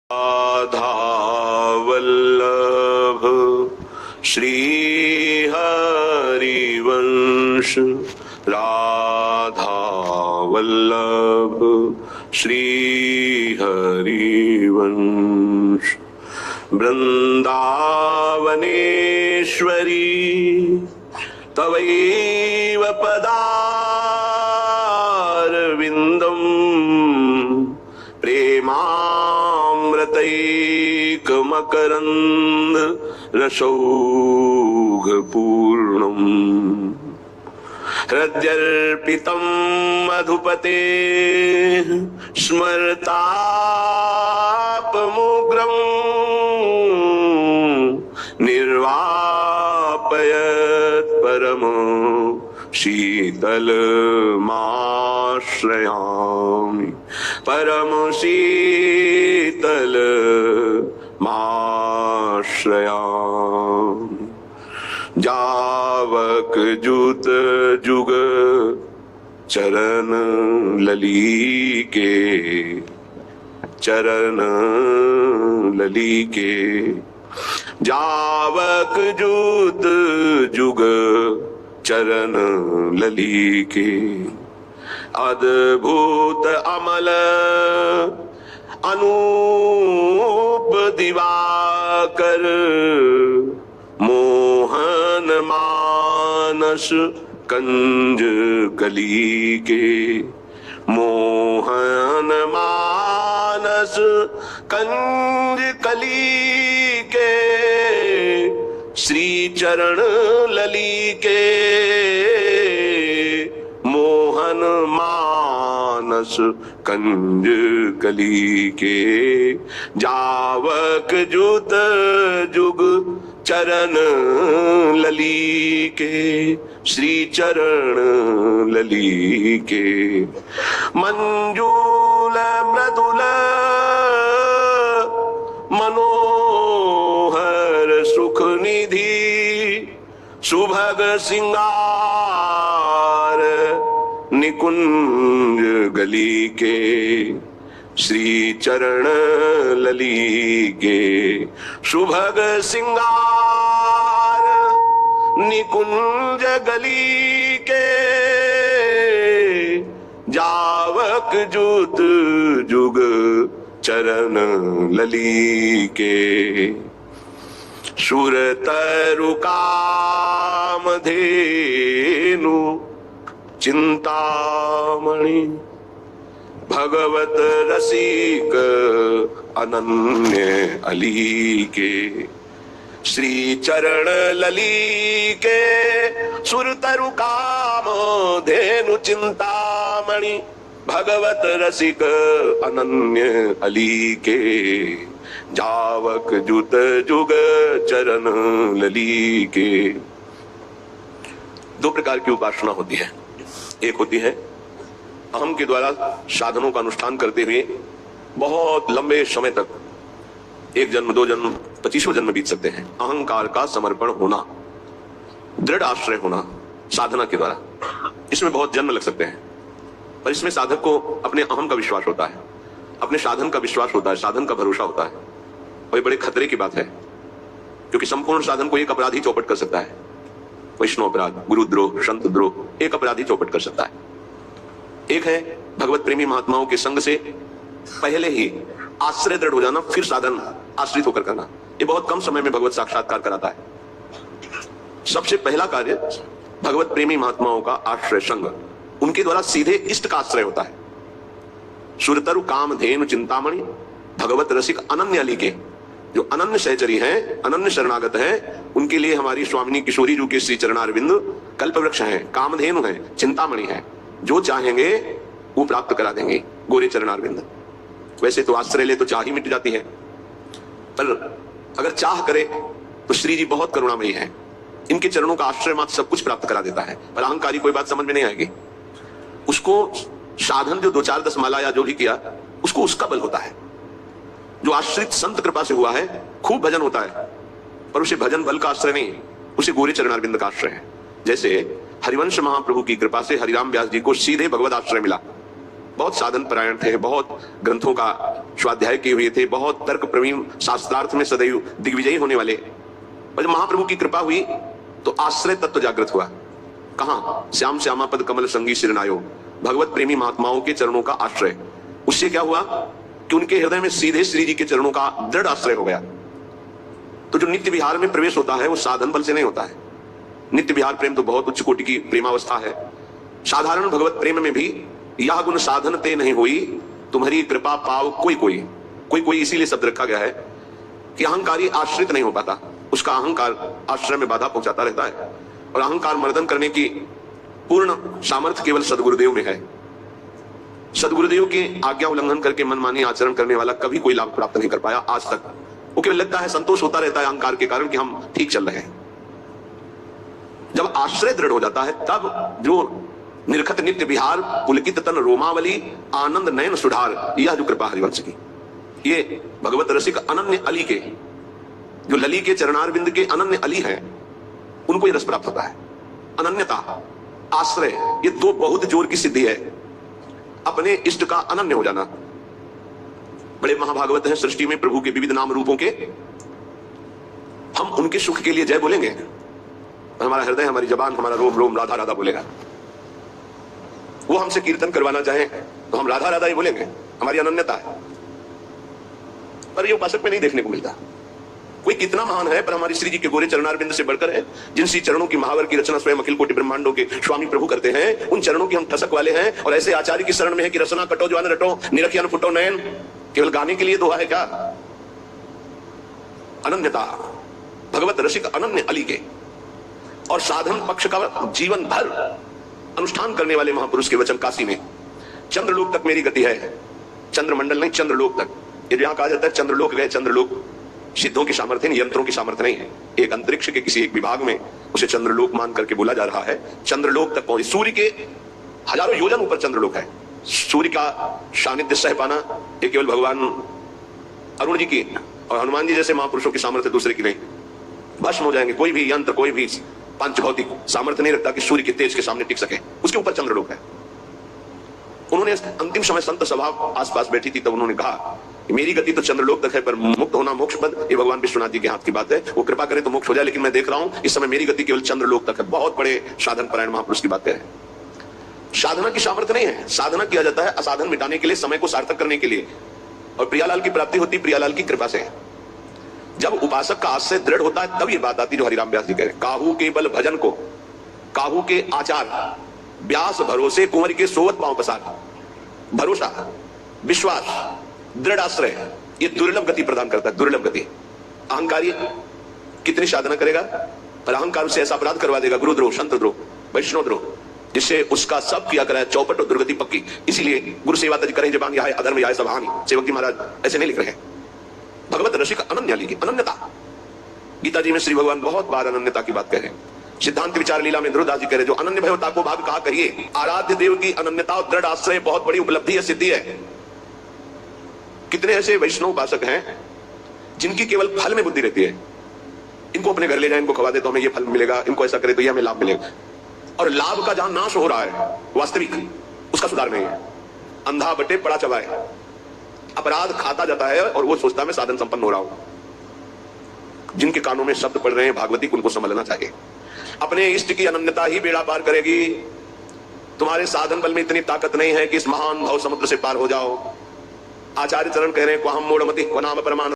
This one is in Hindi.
राधा वल्लभ श्री हरिवंश, राधा वल्लभ श्री हरिवंश। वृंदावनेश्वरी तवैव पदारविन्दम् प्रेमामृतैकमकरन्द रसौघपूर्णम्। हृद्यर्पितं मधुपते स्मरतापमुग्रम् निर्वापयत् परम शीतलमाश्रयामि, परम शीतलमाश्रयामि। जावक जुत जुग चरण ललीके, चरण ललीके। जावक जुत जुग चरण ललीके। अद्भुत अमल अनूप दिवाकर, मोहन मानस कंज कली के। मोहन मानस कंज कली के, श्री चरण लली के। मोहन मानस कंज कली के। जावक जुत जुग चरण लली के, श्री चरण लली के। मंजूल मृदुल मनोहर सुख निधि, सुभग सिंगार निकुंज गली के। श्री चरण लली के, सुभग सिंगार निकुंज गली के। जावक जुत जुग चरण लली के। सुरतरु कामधेनु चिंतामणि, भगवत रसिक अनन्य अली के। श्री चरण लली के, सुरतरु कामधेनु चिंतामणि, भगवत रसिक अनन्य अली के। जावक जुत जुग चरण लली के। दो प्रकार की उपासना होती है। एक होती है अहम के द्वारा साधनों का अनुष्ठान करते हुए बहुत लंबे समय तक, एक जन्म, दो जन्म, 25 जन्म बीत सकते हैं, अहंकार का समर्पण होना, दृढ़ आश्रय होना साधना के द्वारा। इसमें बहुत जन्म लग सकते हैं, पर इसमें साधक को अपने अहम का विश्वास होता है, अपने साधन का विश्वास होता है, साधन का भरोसा होता है। और ये बड़े खतरे की बात है, क्योंकि संपूर्ण साधन को एक अपराधी चौपट कर सकता है। वैष्णव अपराध, गुरुद्रोह, संत द्रोह, एक अपराधी चौपट कर सकता है। एक है भगवत प्रेमी महात्माओं के संग से पहले ही आश्रय दृढ़ हो जाना, फिर साधन आश्रित होकर करना। ये बहुत कम समय में भगवत साक्षात्कार कराता है। सबसे पहला कार्य भगवत प्रेमी महात्माओं का आश्रय संग, उनके द्वारा सीधे इष्ट का आश्रय होता है। सुरतरु कामधेनु चिंतामणि, भगवत रसिक अनन्य अली के, जो अनन्य सहचरी हैं, अनन्य शरणागत हैं, उनके लिए हमारी स्वामिनी किशोरी जी के श्री चरणारविंद कल्पवृक्ष हैं, कामधेनु हैं, चिंतामणि हैं। जो चाहेंगे वो प्राप्त करा देंगे, गोरे चरणारविंद। वैसे तो आश्रय ले तो चाह ही मिट जाती है, पर अगर चाह करे तो श्री जी बहुत करुणामयी है। इनके चरणों का आश्रय मात्र सब कुछ प्राप्त करा देता है। पर अहंकारी कोई बात समझ में नहीं आएगी, उसको साधन जो 2-4-10 माला या जो भी किया, उसको उसका बल होता है। जो आश्रित संत कृपा से हुआ है, खूब भजन होता है, पर उसे भजन बल का आश्रय नहीं, उसे गोरे चरणारविंद का आश्रय है। जैसे हरिवंश महाप्रभु की कृपा से हरिराम व्यास जी को सीधे भगवत आश्रय मिला, बहुत साधन परायण थे, बहुत ग्रंथों का स्वाध्याय किए हुए थे, बहुत तर्क प्रवीण, शास्त्रार्थ में सदैव दिग्विजयी होने वाले। और जब महाप्रभु की कृपा हुई तो आश्रय तत्व जागृत हुआ। कहां? श्याम श्यामा पद कमल संगी शिरनायो, भगवत प्रेमी महात्माओं के चरणों का आश्रय। उससे क्या हुआ कि उनके हृदय में सीधे श्री जी के चरणों का दृढ़ आश्रय हो गया। तो जो नित्य विहार में प्रवेश होता है वो साधन बल से नहीं होता है। नित्य विहार प्रेम तो बहुत उच्च कोटि की प्रेमावस्था है। साधारण भगवत प्रेम में भी यह गुण साधन ते नहीं हुई, तुम्हारी कृपा पाव कोई कोई। कोई कोई इसीलिए शब्द रखा गया है कि अहंकारी आश्रित नहीं हो पाता, उसका अहंकार आश्रय में बाधा पहुंचाता रहता है। और अहंकार मर्दन करने की पूर्ण सामर्थ्य केवल सदगुरुदेव में है। सदगुरुदेव की आज्ञा उल्लंघन करके मनमानी आचरण करने वाला कभी कोई लाभ प्राप्त नहीं कर पाया आज तक। वो केवल लगता है, संतोष होता रहता है अहंकार के कारण कि हम ठीक चल रहे हैं। जब आश्रय दृढ़ हो जाता है तब जो निरखत नित्य विहार पुलकित तन रोमावली आनंद नयन सुधार, यह जो कृपा हरिवंश की, ये भगवत रसिक अनन्य अली के, जो लली के चरणारविंद के अनन्य अली हैं, उनको ये रस प्राप्त होता है। अनन्यता, आश्रय, ये दो बहुत जोर की सिद्धि है। अपने इष्ट का अनन्य हो जाना। बड़े महाभागवत हैं सृष्टि में प्रभु के विविध नाम रूपों के, हम उनके सुख के लिए जय बोलेंगे, हमारा हृदय, हमारी जबान, हमारा रोम रोम राधा राधा बोलेगा। वो हमसे कीर्तन करवाना चाहे तो हम राधा राधा ही बोलेंगे, हमारी अनन्यता है। पर ये उपासक में नहीं देखने को मिलता। कोई कितना महान है पर हमारी श्री जी के गोरे चरणारविंद से बढ़कर है, जिन सी चरणों की महावर की रचना स्वयं अखिल कोटि ब्रह्मांडों के स्वामी प्रभु करते हैं, उन चरणों की हम ठसक वाले हैं। और ऐसे आचार्य की शरण में है कि रसना कटो ज्वान रटो निरखिया न फुटो नयन, केवल गाने के लिए दोहा है क्या? अनन्यता, भगवत रसिक अनन्य अली के। और साधन पक्ष का जीवन भर अनुष्ठान करने वाले महापुरुष के वचन काशी में, चंद्रलोक तक मेरी गति है, चंद्रमंडल नहीं चंद्रलोक तक। ये जहां कहा जाता है चंद्रलोक गए, चंद्रलोक सिद्धों की सामर्थ्य नहीं, यंत्रों की सामर्थ्य नहीं है। एक अंतरिक्ष के किसी एक विभाग में उसे चंद्रलोक मान करके बोला जा रहा है। चंद्रलोक तक पहुंचे, सूर्य के हजारों योजन ऊपर चंद्रलोक है। सूर्य का सानिध्य सह पाना ये केवल भगवान अरुण जी की और हनुमान जी जैसे महापुरुषों की सामर्थ्य दूसरे की नहीं। भस्म हो जाएंगे। कोई भी यंत्र, कोई भी पंच भौतिक सामर्थ्य नहीं रखता कि सूर्य के तेज के सामने टिक सके। उसके ऊपर चंद्रलोक है। उन्होंने अंतिम समय संत सभा आसपास बैठी थी, तब उन्होंने कहा मेरी गति तो चंद्रलोक तक है, पर मुक्त होना मोक्ष पद ये भगवान विश्वनाथ जी के हाथ की बात है। वो कृपा करे तो मोक्ष हो जाए, लेकिन मैं देख रहा हूं इस समय मेरी गति केवल चंद्रलोक तक है। बहुत बड़े साधन परायण महापुरुष की बातें हैं। साधना की सामर्थ्य नहीं है। साधना किया जाता है असाधन मिटाने के लिए, समय को सार्थक करने के लिए। और प्रियालाल की प्राप्ति होती प्रियालाल की कृपा से। जब उपासक का आश्रय दृढ़ होता है तब ये बात आती जो हरिराम व्यास जी कह रहे हैं, काहू के बल भजन को, काहू के आचार, व्यास भरोसे कुंवर के सोवत पांव पसार। भरोसा, विश्वास, दृढ़ आश्रय, ये दुर्लभ गति प्रदान करता है। दुर्लभ गति। अहंकारी कितनी साधना करेगा पर अहंकार से ऐसा अपराध करवा देगा, गुरुद्रोह, संतद्रोह, वैष्णवद्रोह, जिससे उसका सब किया कराया चौपट और दुर्गति पक्की। इसीलिए गुरु सेवा तज करें जबान यह अधर्म यह सब हानि। सेवक जी महाराज ऐसे नहीं लिख रहे हैं। भगवत रसिक अनन्य लिखी, अनन्यता। गीता जी में श्री भगवान बहुत बार अनन्यता की बात कह रहे हैं। सिद्धांत विचार लीला में ध्रुवदास जी कह रहे जो अनन्य भयता को भाग कहा कहिए। आराध्य देव की अनन्यता और दृढ़ आश्रय बहुत बड़ी उपलब्धि है, सिद्धि है। कितने ऐसे वैष्णव उपासक हैं जिनकी केवल फल में बुद्धि रहती है। इनको अपने घर ले जाए, इनको खवा दे तो हमें ये फल मिलेगा, इनको ऐसा करे तो ये हमें लाभ मिलेगा। और लाभ का जहां नाश हो रहा है वास्तविक, उसका सुधार नहीं है। अंधा बटे पड़ा चबाए, अपराध खाता जाता है और वो सोचता है मैं साधन संपन्न हो रहा हूं। जिनके कानों में शब्द पड़ रहे हैं भागवती, उनको समझना चाहिए। अपने इष्ट की अनन्यता ही बेड़ा पार करेगी। तुम्हारे साधन बल में इतनी ताकत नहीं है कि इस महान भव समुद्र से पार हो जाओ। आचार्य चरण कह रहे हैं को हम मोड़मति को नाम परमान